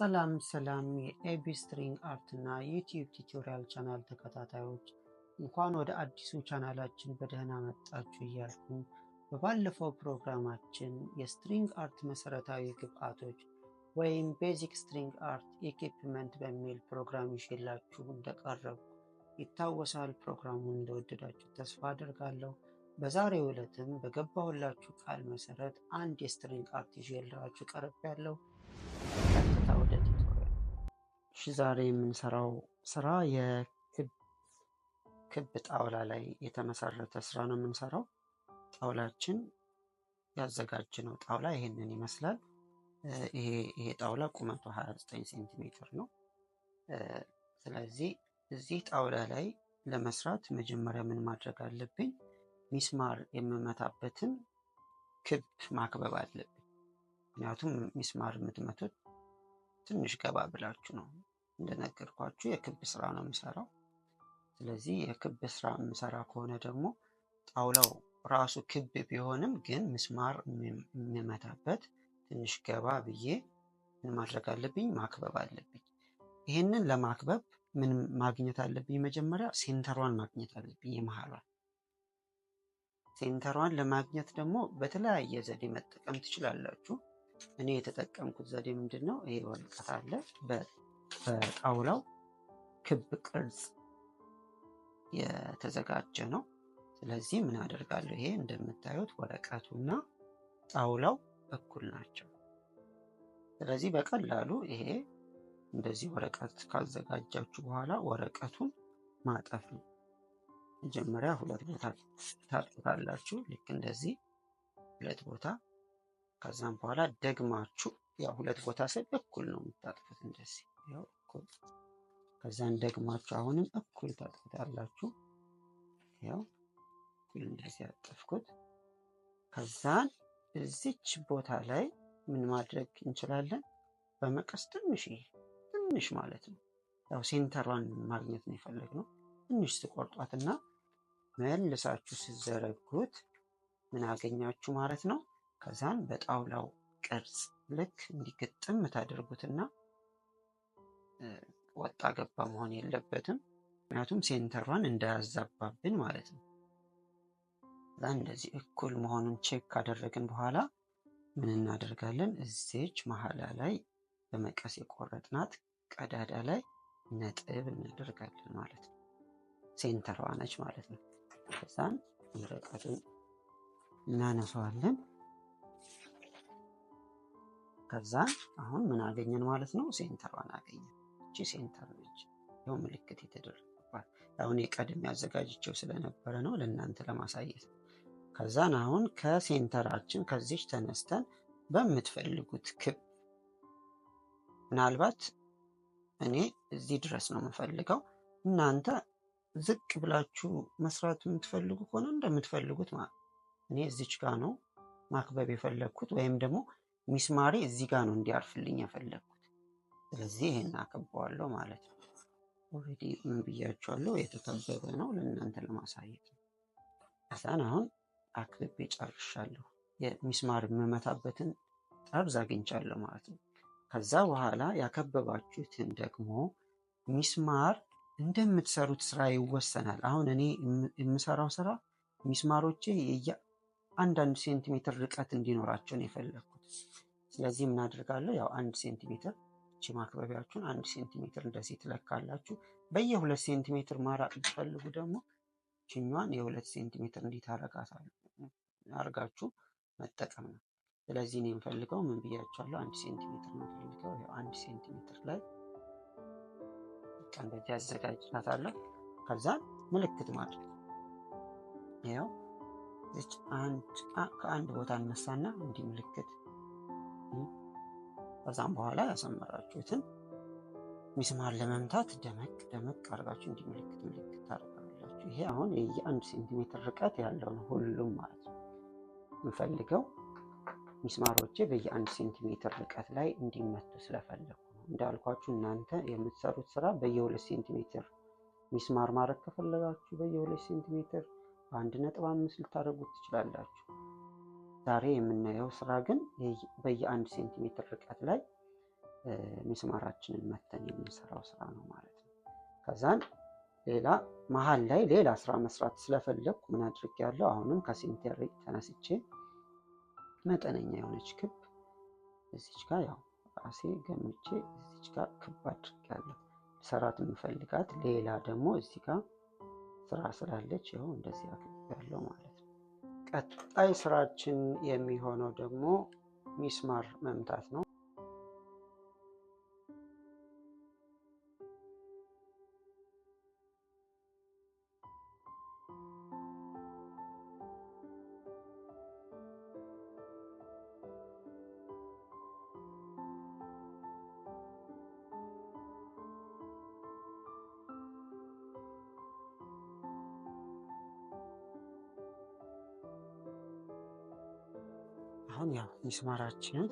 ሰላም የኤቢ ስትሪንግ አርት እና ዩቲዩብ ቱቶሪያል ቻናል ተከታታዮች እንኳን ወደ አዲሱ ቻናላችን በደህና መጣችሁ እያልኩኝ በባለፈው ፕሮግራማችን የስትሪንግ አርት መሰረታዊ ግብአቶች ወይም ቤዚክ ስትሪንግ አርት ኢኩዊፕመንት በሚል ፕሮግራም ይዤላችሁ እንደቀረብኩ ይታወሳል። ፕሮግራሙን እንደወደዳችሁ ተስፋ አደርጋለሁ። በዛሬው ዕለትም በገባሁላችሁ ቃል መሰረት አንድ የስትሪንግ አርት ይዤላችሁ ቀርቤያለሁ። ወደ ቱቶሪያል ዛሬ የምንሰራው ስራ የክብ ጣውላ ላይ የተመሰረተ ስራ ነው የምንሰራው። ጣውላችን ያዘጋጀነው ጣውላ ይሄንን ይመስላል። ይሄ ጣውላ ቁመቱ 29 ሴንቲሜትር ነው። ስለዚህ እዚህ ጣውላ ላይ ለመስራት መጀመሪያ ምን ማድረግ አለብኝ? ሚስማር የምመታበትን ክብ ማክበብ አለብኝ። ምክንያቱም ሚስማር የምትመቱት ትንሽ ገባ ብላችሁ ነው። እንደነገርኳችሁ የክብ ስራ ነው የምሰራው። ስለዚህ የክብ ስራ የምሰራ ከሆነ ደግሞ ጣውላው ራሱ ክብ ቢሆንም ግን ሚስማር የምመታበት ትንሽ ገባ ብዬ ምን ማድረግ አለብኝ? ማክበብ አለብኝ። ይህንን ለማክበብ ምን ማግኘት አለብኝ? መጀመሪያ ሴንተሯን ማግኘት አለብኝ። የመሃሏን ሴንተሯን ለማግኘት ደግሞ በተለያየ ዘዴ መጠቀም ትችላላችሁ። እኔ የተጠቀምኩት ዘዴ ምንድነው? ይሄ ወረቀት አለ በጣውላው ክብ ቅርጽ የተዘጋጀ ነው። ስለዚህ ምን አደርጋለሁ? ይሄ እንደምታዩት ወረቀቱና ጣውላው እኩል ናቸው። ስለዚህ በቀላሉ ይሄ እንደዚህ ወረቀት ካዘጋጃችሁ በኋላ ወረቀቱን ማጠፍ ነው። መጀመሪያ ሁለት ቦታ ታጥፉታላችሁ። ልክ እንደዚህ ሁለት ቦታ። ከዛም በኋላ ደግማችሁ ያው ሁለት ቦታ ስል እኩል ነው የምታጥፉት። እንደዚህ ያው እኩል። ከዛን ደግማችሁ አሁንም እኩል ታጥፉታላችሁ። ያው እኩል እንደዚህ ያጠፍኩት። ከዛን እዚች ቦታ ላይ ምን ማድረግ እንችላለን? በመቀስ ትንሽ ማለት ነው። ያው ሴንተሯን ማግኘት ነው የፈለግነው። ትንሽ ትቆርጧትና መልሳችሁ ሲዘረጉት ምን አገኛችሁ ማለት ነው? ከዛን በጣውላው ቅርጽ ልክ እንዲገጥም ታደርጉትና ወጣ ገባ መሆን የለበትም። ምክንያቱም ሴንተሯን እንዳያዛባብን ማለት ነው። ከዛን እንደዚህ እኩል መሆኑን ቼክ ካደረግን በኋላ ምን እናደርጋለን? እዚች መሀላ ላይ በመቀስ የቆረጥናት ቀዳዳ ላይ ነጥብ እናደርጋለን ማለት ነው። ሴንተሯ ነች ማለት ነው። ከዛን ወረቀቱን እናነሳዋለን። ከዛ አሁን ምን አገኘን ማለት ነው? ሴንተሯን አገኘን። እቺ ሴንተር ነች። ያው ምልክት የተደረገባት አሁን የቀድም ያዘጋጅቸው ስለነበረ ነው ለእናንተ ለማሳየት። ከዛን አሁን ከሴንተራችን ከዚች ተነስተን በምትፈልጉት ክብ፣ ምናልባት እኔ እዚህ ድረስ ነው የምፈልገው። እናንተ ዝቅ ብላችሁ መስራት የምትፈልጉ ከሆነ እንደምትፈልጉት ማለት እኔ እዚች ጋር ነው ማክበብ የፈለግኩት፣ ወይም ደግሞ ሚስማሬ እዚህ ጋር ነው እንዲያርፍልኝ የፈለግኩት። ስለዚህ ይሄን አከባዋለሁ ማለት ነው። ኦሬዲ ምን ብያችኋለሁ? የተከበበ ነው ለእናንተ ለማሳየት ነው። ከዛን አሁን አክብቤ ጨርሻለሁ። የሚስማር የምመታበትን ጠርዝ አግኝቻለሁ ማለት ነው። ከዛ በኋላ ያከበባችሁትን ደግሞ ሚስማር እንደምትሰሩት ስራ ይወሰናል። አሁን እኔ የምሰራው ስራ ሚስማሮቼ አንዳንድ ሴንቲሜትር ርቀት እንዲኖራቸው ነው የፈለግኩት። ስለዚህ ምን አድርጋለሁ? ያው 1 ሴንቲሜትር እቺ ማክበቢያችሁን 1 ሴንቲሜትር እንደዚህ ትለካላችሁ። በየ2 ሴንቲሜትር ማራቅ ብትፈልጉ ደግሞ እቺኛዋን የ2 ሴንቲሜትር አርጋችሁ መጠቀም ነው። ስለዚህ እኔ የምፈልገው ምን ብያችኋለሁ? 1 ሴንቲሜትር ነው የምፈልገው። ያው 1 ሴንቲሜትር ላይ እንደዚህ አዘጋጅቻታለሁ። ከዛን ምልክት ማድረግ ያው እዚህ ከአንድ ቦታ እነሳና እንዲህ ምልክት። ከዛም በኋላ ያሰመራችሁትን ሚስማር ለመምታት ደመቅ አድርጋችሁ እንዲህ ምልክት ታደርጋላችሁ። ይሄ አሁን የ1 ሴንቲሜትር ርቀት ያለው ነው ሁሉም ማለት ነው። የምፈልገው ሚስማሮቼ በየ1 ሴንቲሜትር ርቀት ላይ እንዲመቱ ስለፈለኩ ነው። እንዳልኳችሁ እናንተ የምትሰሩት ስራ በየ2 ሴንቲሜትር ሚስማር ማድረግ ከፈለጋችሁ በየ2 ሴንቲሜትር 1.5 ልታደርጉት ትችላላችሁ። ዛሬ የምናየው ስራ ግን በየ1 ሴንቲሜትር ርቀት ላይ ሚስማራችንን መተን የምንሰራው ስራ ነው ማለት ነው። ከዛን ሌላ መሀል ላይ ሌላ ስራ መስራት ስለፈለኩ ምን አድርጌያለሁ? አሁንም ከሴንተር ተነስቼ መጠነኛ የሆነች ክብ እዚች ጋር ያው ራሴ ገምቼ እዚች ጋር ክብ አድርጌያለሁ። ሰራት የምፈልጋት ሌላ ደግሞ እዚህ ጋር ስራ ስላለች ይኸው እንደዚህ አድርጌያለሁ ማለት ነው። ቀጣይ ስራችን የሚሆነው ደግሞ ሚስማር መምታት ነው። አሁን ያው ሚስማራችንን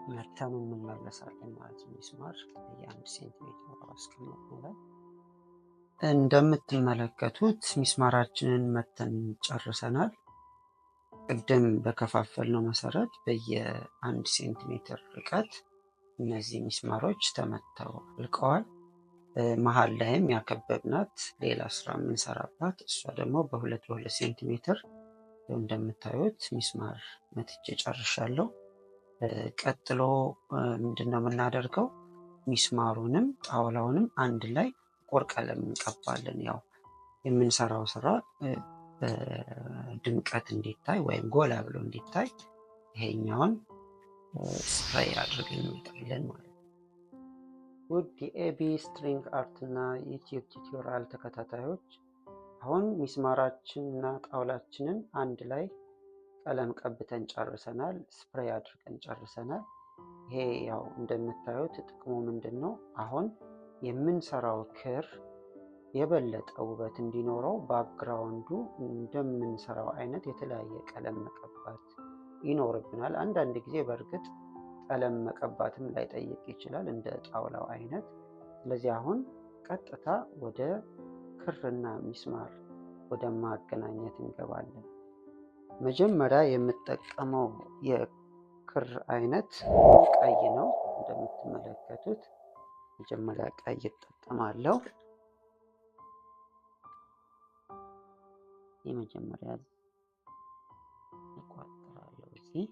መተን እንመለሳለን ማለት ነው። ሚስማር የ1 ሴንቲሜትር አስቀምጠን ላይ እንደምትመለከቱት ሚስማራችንን መተን ጨርሰናል። ቅድም በከፋፈልነው መሰረት በየ1 ሴንቲሜትር ርቀት እነዚህ ሚስማሮች ተመተው አልቀዋል። መሀል ላይም ያከበብናት ሌላ ስራ የምንሰራባት እሷ ደግሞ በ2 ሴንቲሜትር እንደምታዩት ሚስማር መትቼ ጨርሻለሁ። ቀጥሎ ምንድነው የምናደርገው? ሚስማሩንም ጣውላውንም አንድ ላይ ጥቁር ቀለም እንቀባለን። ያው የምንሰራው ስራ በድምቀት እንዲታይ ወይም ጎላ ብሎ እንዲታይ ይሄኛውን ስፕሬይ አድርገን እንወጣለን ማለት ነው። ውድ የኤቢ ስትሪንግ አርት እና ዩቲዩብ ቱቶሪያል ተከታታዮች አሁን ሚስማራችን እና ጣውላችንን አንድ ላይ ቀለም ቀብተን ጨርሰናል። ስፕሬይ አድርገን ጨርሰናል። ይሄ ያው እንደምታዩት ጥቅሙ ምንድነው? አሁን የምንሰራው ክር የበለጠ ውበት እንዲኖረው ባክግራውንዱ እንደምንሰራው አይነት የተለያየ ቀለም መቀባት ይኖርብናል። አንዳንድ ጊዜ በእርግጥ ቀለም መቀባትም ላይጠይቅ ይችላል እንደ ጣውላው አይነት። ስለዚህ አሁን ቀጥታ ወደ ክርና ሚስማር ወደ ማገናኘት እንገባለን። መጀመሪያ የምጠቀመው የክር አይነት ቀይ ነው። እንደምትመለከቱት መጀመሪያ ቀይ እጠቀማለሁ። የመጀመሪያ እቋጥራለሁ እዚህ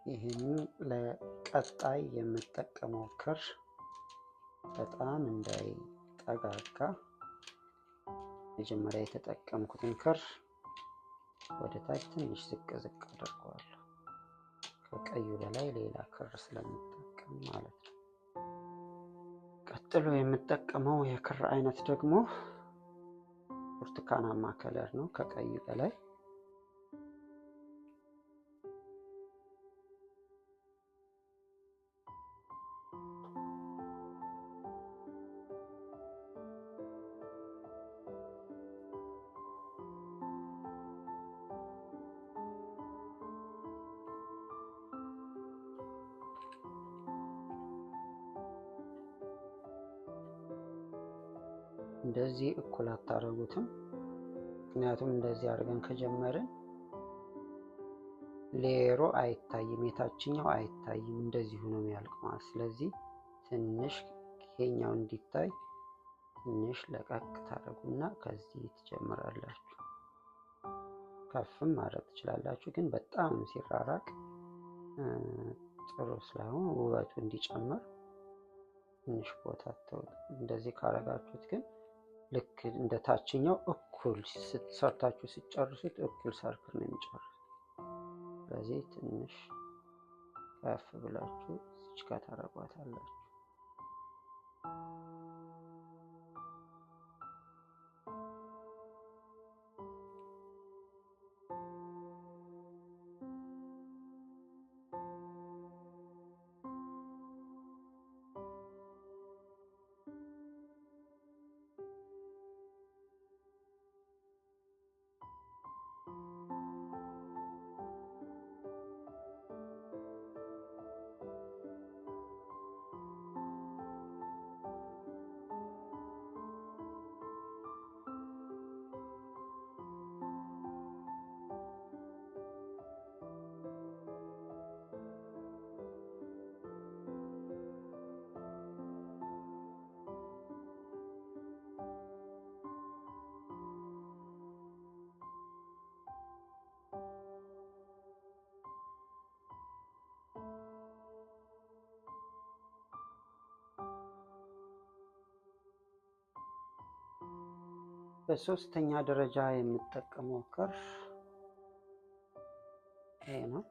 ይህንን ለቀጣይ የምጠቀመው ክር በጣም እንዳይጠጋጋ መጀመሪያ የተጠቀምኩትን ክር ወደ ታች ትንሽ ዝቅ ዝቅ አድርገዋለሁ። ከቀዩ በላይ ሌላ ክር ስለምጠቀም ማለት ነው። ቀጥሎ የምጠቀመው የክር አይነት ደግሞ ብርቱካናማ ከለር ነው ከቀዩ በላይ። እንደዚህ እኩል አታደርጉትም። ምክንያቱም እንደዚህ አድርገን ከጀመርን ሌየሩ አይታይም፣ የታችኛው አይታይም፣ እንደዚህ ሆኖ የሚያልቀው። ስለዚህ ትንሽ ይሄኛው እንዲታይ ትንሽ ለቀቅ ታደርጉና ከዚህ ትጀምራላችሁ። ከፍም ማድረግ ትችላላችሁ፣ ግን በጣም ሲራራቅ ጥሩ ስላይሆን ውበቱ እንዲጨምር ትንሽ ቦታ ተውት። እንደዚህ ካረጋችሁት ግን ልክ እንደ ታችኛው እኩል ሰርታችሁ ሲጨርሱት እኩል ሰርክል ነው የሚጨርሱት። ስለዚህ ትንሽ ከፍ ብላችሁ እዚች ጋር ታረጓታላችሁ። በሶስተኛ ደረጃ የምጠቀመው ክር ይሄ ነው።